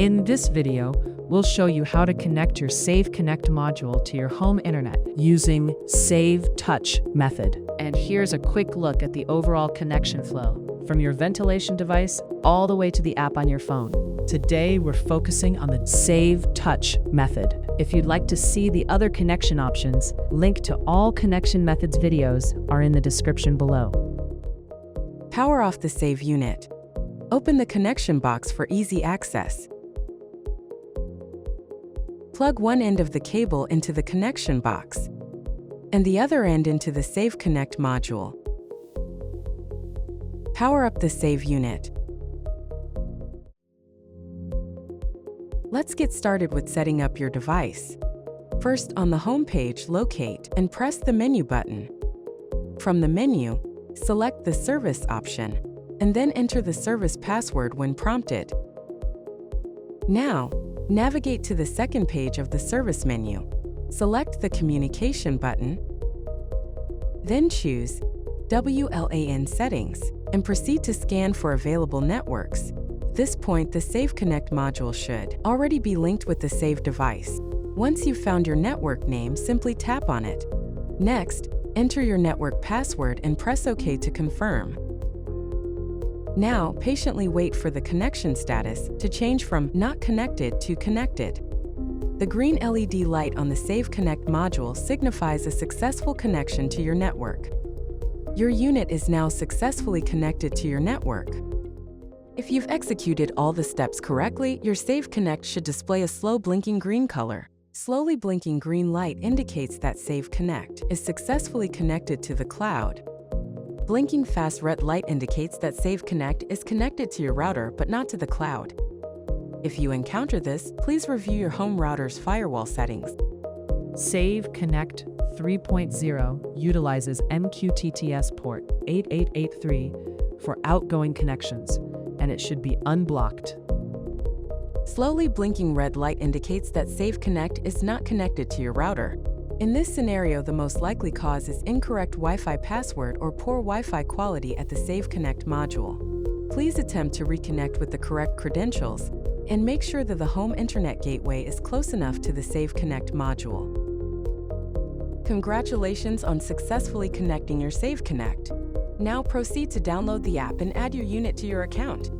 In this video, we'll show you how to connect your Save Connect module to your home internet using Save Touch method. And here's a quick look at the overall connection flow, from your ventilation device all the way to the app on your phone. Today, we're focusing on the Save Touch method. If you'd like to see the other connection options, link to all connection methods videos are in the description below. Power off the Save unit. Open the connection box for easy access. Plug one end of the cable into the connection box and the other end into the Save Connect module. Power up the Save unit. Let's get started with setting up your device. First, on the home page, locate and press the menu button. From the menu, select the service option and then enter the service password when prompted. Now, navigate to the second page of the service menu. Select the Communication button, then choose WLAN Settings and proceed to scan for available networks. At this point, the Save Connect module should already be linked with the saved device. Once you've found your network name, simply tap on it. Next, enter your network password and press OK to confirm. Now, patiently wait for the connection status to change from Not Connected to Connected. The green LED light on the Save Connect module signifies a successful connection to your network. Your unit is now successfully connected to your network. If you've executed all the steps correctly, your Save Connect should display a slow blinking green color. Slowly blinking green light indicates that Save Connect is successfully connected to the cloud. Blinking fast red light indicates that Save Connect is connected to your router but not to the cloud. If you encounter this, please review your home router's firewall settings. Save Connect 3.0 utilizes MQTT port 8883 for outgoing connections, and it should be unblocked. Slowly blinking red light indicates that Save Connect is not connected to your router. In this scenario, the most likely cause is incorrect Wi-Fi password or poor Wi-Fi quality at the Save Connect module. Please attempt to reconnect with the correct credentials and make sure that the home internet gateway is close enough to the Save Connect module. Congratulations on successfully connecting your Save Connect. Now proceed to download the app and add your unit to your account.